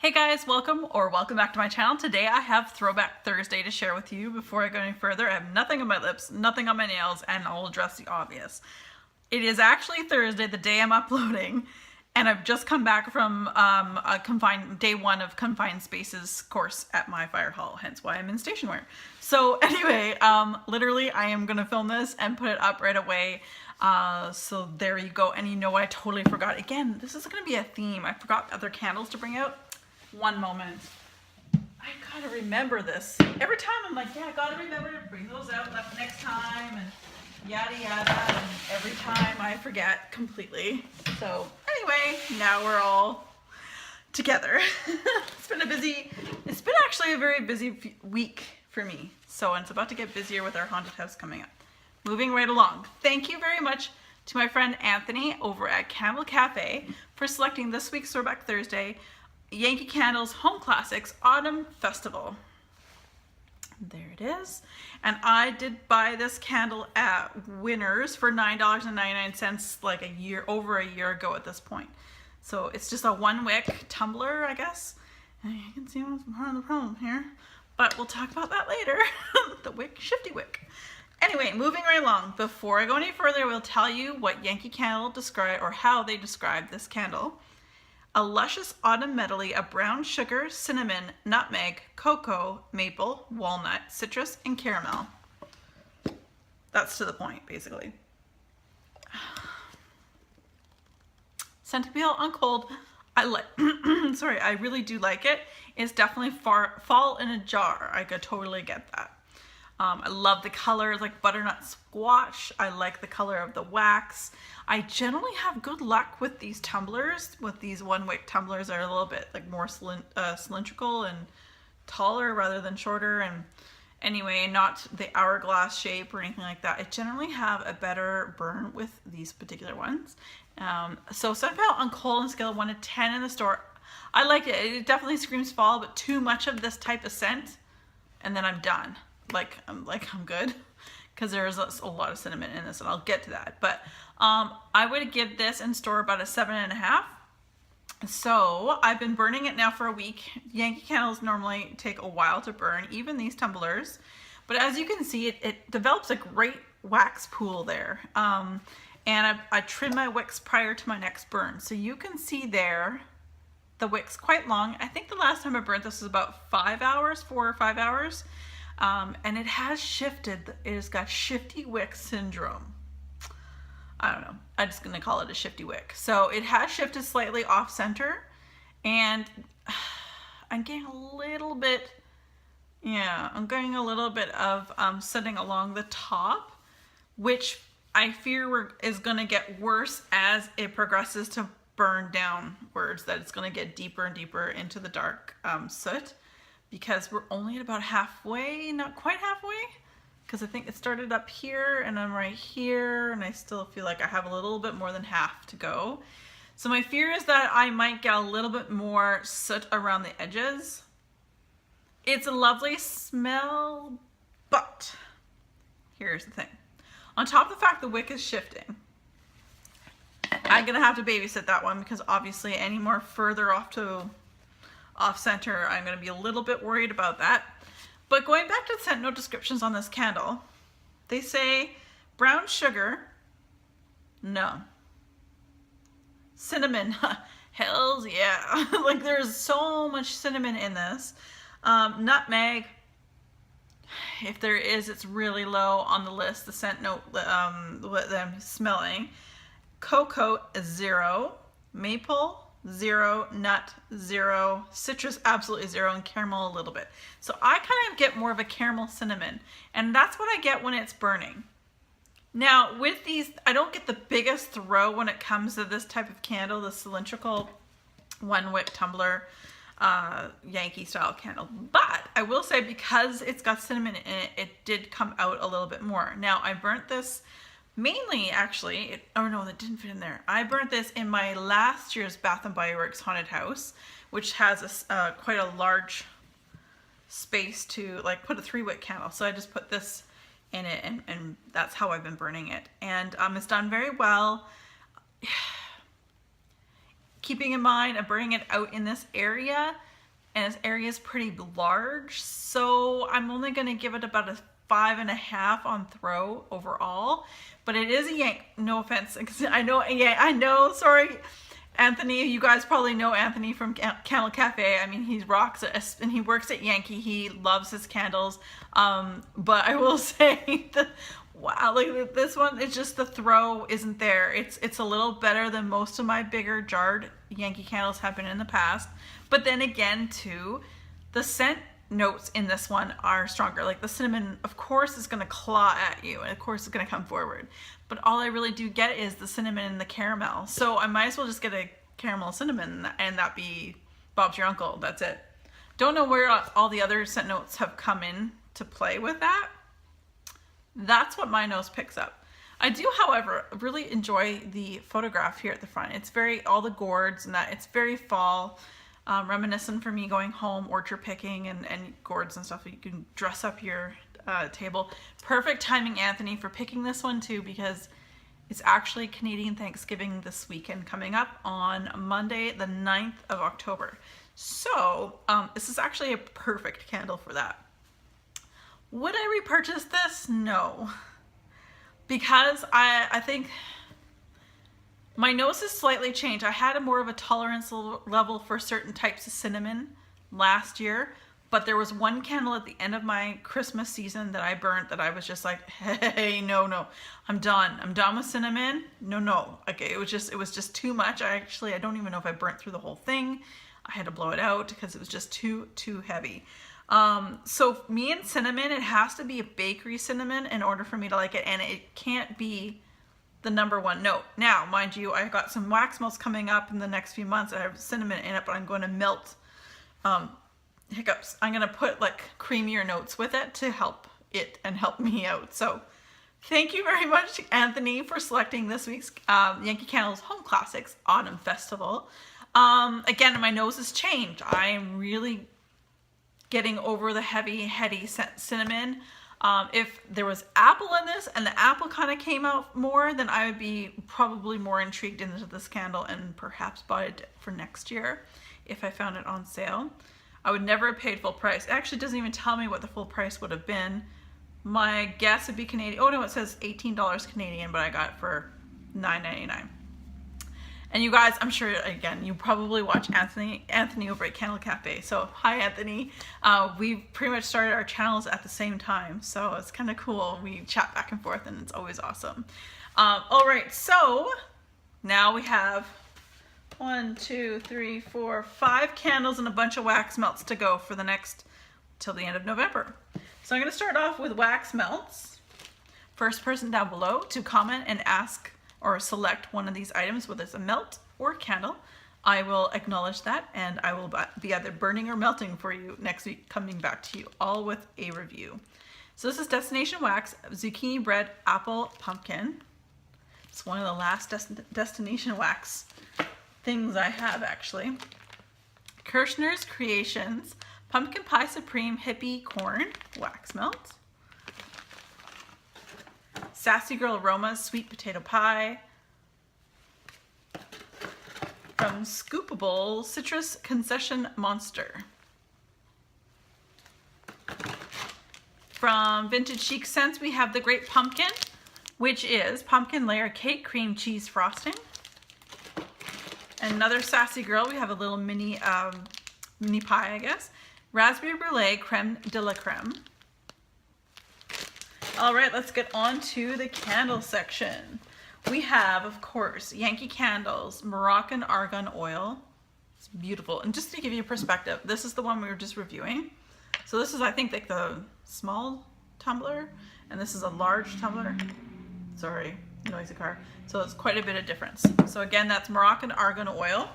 Hey guys, welcome back to my channel. Today I have Throwback Thursday to share with you. Before I go any further, I have nothing on my lips, nothing on my nails, and I'll address the obvious. It is actually Thursday, the day I'm uploading, and I've just come back from day one of Confined Spaces course at my fire hall, hence why I'm in station wear. So anyway, literally I am gonna film this and put it up right away. So there you go. And you know what, I totally forgot. Again, this is gonna be a theme. I forgot other candles to bring out. One moment. I gotta remember this. Every time I'm like, yeah, I gotta remember to bring those out next time and yada yada, and every time I forget completely. So anyway, now we're all together. It's been actually a very busy week for me. So it's about to get busier with our haunted house coming up. Moving right along. Thank you very much to my friend Anthony over at Candle Cafe for selecting this week's Throwback Thursday Yankee Candles Home Classics Autumn Festival. There it is. And I did buy this candle at Winners for $9.99 like over a year ago at this point. So it's just a one wick tumbler, I guess. And you can see what's part of the problem here. But we'll talk about that later. The wick, shifty wick. Anyway, moving right along. Before I go any further, I will tell you what Yankee Candle describe, or how they describe this candle. A luscious autumn medley of brown sugar, cinnamon, nutmeg, cocoa, maple, walnut, citrus, and caramel. That's to the point, basically. Scent appeal on cold. I like. Sorry, I really do like it. It's definitely fall in a jar. I could totally get that. I love the colors, like butternut squash. I like the color of the wax. I generally have good luck with these tumblers, with these one wick tumblers that are a little bit like more cylindrical and taller rather than shorter. And anyway, not the hourglass shape or anything like that. I generally have a better burn with these particular ones. So somehow on cold on a scale of 1 to 10 in the store, I like it. It definitely screams fall, but too much of this type of scent and then I'm done. I'm good, because there's a lot of cinnamon in this, and I'll get to that. But I would give this in store about a 7.5. So I've been burning it now for a week. Yankee candles normally take a while to burn, even these tumblers. But as you can see, it develops a great wax pool there. And I trim my wicks prior to my next burn. So you can see there, the wick's quite long. I think the last time I burnt this was about 4 or 5 hours. And it has shifted. It has got shifty wick syndrome. I don't know. I'm just going to call it a shifty wick. So it has shifted slightly off center, and I'm getting a little bit, of setting along the top, which I fear is going to get worse as it progresses to burn downwards, that it's going to get deeper and deeper into the dark soot. Because we're only at about halfway, not quite halfway, because I think it started up here and I'm right here, and I still feel like I have a little bit more than half to go. So my fear is that I might get a little bit more soot around the edges. It's a lovely smell, but here's the thing. On top of the fact the wick is shifting, I'm gonna have to babysit that one, because obviously any more further off center, I'm going to be a little bit worried about that. But going back to the scent note descriptions on this candle, they say brown sugar, no. Cinnamon, hells yeah. Like there's so much cinnamon in this. Nutmeg, if there is, it's really low on the list, the scent note what I'm smelling. Cocoa, 0. Maple, 0, nut 0, citrus absolutely 0, and caramel a little bit. So I kind of get more of a caramel cinnamon, and that's what I get when it's burning. Now with these, I don't get the biggest throw when it comes to this type of candle, the cylindrical one wick tumbler Yankee style candle. But I will say, because it's got cinnamon in it, it did come out a little bit more. Now I burnt this mainly, actually, that didn't fit in there. I burnt this in my last year's Bath & Body Works haunted house, which has quite a large space to put a 3-wick candle. So I just put this in it, and that's how I've been burning it. And it's done very well. keeping in mind I'm burning it out in this area, and this area is pretty large, so I'm only going to give it about a 5.5 on throw overall. But it is a yank, no offense, I know, sorry Anthony, you guys probably know Anthony from Candle Cafe. I mean, he rocks it, and he works at Yankee. He loves his candles. But I will say that, wow, like this one, it's just the throw isn't there. It's a little better than most of my bigger jarred Yankee candles have been in the past. But then again, too, the scent notes in this one are stronger. Like the cinnamon, of course, is going to claw at you, and of course it's going to come forward. But all I really do get is the cinnamon and the caramel. So I might as well just get a caramel cinnamon and that be Bob's Your Uncle. That's it. Don't know where all the other scent notes have come in to play with that. That's what my nose picks up. I do, however, really enjoy the photograph here at the front. It's very, all the gourds and that, it's very fall, reminiscent for me going home, orchard picking and gourds and stuff. You can dress up your table. Perfect timing, Anthony, for picking this one too, because it's actually Canadian Thanksgiving this weekend coming up on Monday, the 9th of October. So this is actually a perfect candle for that. Would I repurchase this? No. Because I think my nose has slightly changed. I had more of a tolerance level for certain types of cinnamon last year, but there was one candle at the end of my Christmas season that I burnt that I was just like, hey, no, I'm done. I'm done with cinnamon. No. Okay, it was just too much. I don't even know if I burnt through the whole thing. I had to blow it out because it was just too heavy. So me and cinnamon, it has to be a bakery cinnamon in order for me to like it, and it can't be the #1 note. Now, mind you, I got some wax melts coming up in the next few months. I have cinnamon in it, but I'm going to melt hiccups. I'm going to put like creamier notes with it to help it and help me out. So thank you very much, Anthony, for selecting this week's Yankee Candles Home Classics Autumn Festival. Again, my nose has changed. I am really getting over the heady cinnamon. If there was apple in this and the apple kind of came out more, then I would be probably more intrigued into this candle and perhaps buy it for next year if I found it on sale. I would never have paid full price. It actually doesn't even tell me what the full price would have been. My guess would be Canadian. Oh no, it says $18 Canadian, but I got it for $9.99. And you guys, I'm sure, again, you probably watch Anthony over at Candle Cafe. So hi, Anthony. We pretty much started our channels at the same time, so it's kind of cool. We chat back and forth, and it's always awesome. All right, so now we have 1, 2, 3, 4, 5 candles and a bunch of wax melts to go for the next till the end of November. So I'm going to start off with wax melts. First person down below to comment and ask or select one of these items, whether it's a melt or a candle, I will acknowledge that, and I will be either burning or melting for you next week, coming back to you all with a review. So this is Destination Wax Zucchini Bread Apple Pumpkin. It's one of the last Destination Wax things I have, actually. Kirshner's Creations Pumpkin Pie Supreme Hippie Corn Wax Melt. Sassy Girl Aromas Sweet Potato Pie. From Scoopable Citrus Concession Monster. From Vintage Chic Scents, we have the Great Pumpkin, which is pumpkin layer cake cream cheese frosting. Another Sassy Girl, we have a little mini pie, I guess. Raspberry Brulee Creme de la Creme. All right, let's get on to the candle section. We have, of course, Yankee Candles Moroccan Argan Oil. It's beautiful. And just to give you a perspective, this is the one we were just reviewing. So this is, I think, like the small tumbler, and this is a large tumbler. Sorry, noisy car. So it's quite a bit of difference. So again, that's Moroccan Argan Oil.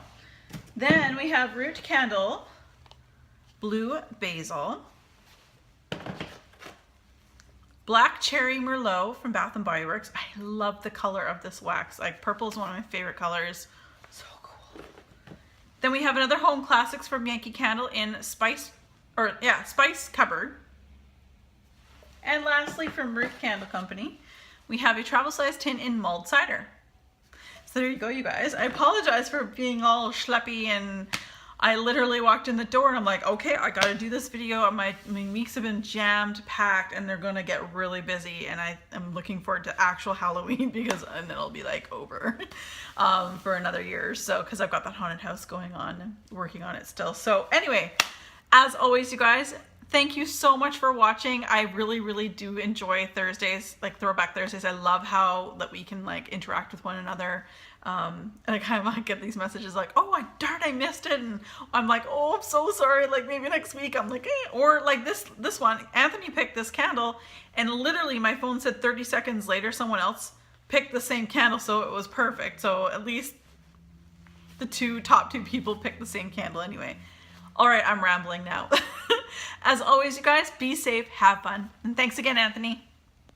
Then we have Root Candle Blue Basil. Black Cherry Merlot from Bath & Body Works. I love the color of this wax. Like, purple is one of my favorite colors. So cool. Then we have another Home Classics from Yankee Candle in Spice Cupboard. And lastly, from Root Candle Company, we have a travel size tin in mulled cider. So there you go, you guys. I apologize for being all schleppy and I literally walked in the door and I'm like, okay, I gotta do this video. My weeks have been jammed packed and they're gonna get really busy, and I'm looking forward to actual Halloween because and then it'll be like over for another year or so, because I've got that haunted house going on and working on it still. So anyway, as always, you guys, thank you so much for watching. I really do enjoy Thursdays, like Throwback Thursdays. I love how that we can like interact with one another. And I kind of get these messages like, oh, darn, I missed it. And I'm like, oh, I'm so sorry. Like maybe next week. I'm like, eh. Or like this one, Anthony picked this candle and literally my phone said 30 seconds later, someone else picked the same candle. So it was perfect. So at least the top two people picked the same candle anyway. All right, I'm rambling now. As always, you guys, be safe, have fun. And thanks again, Anthony.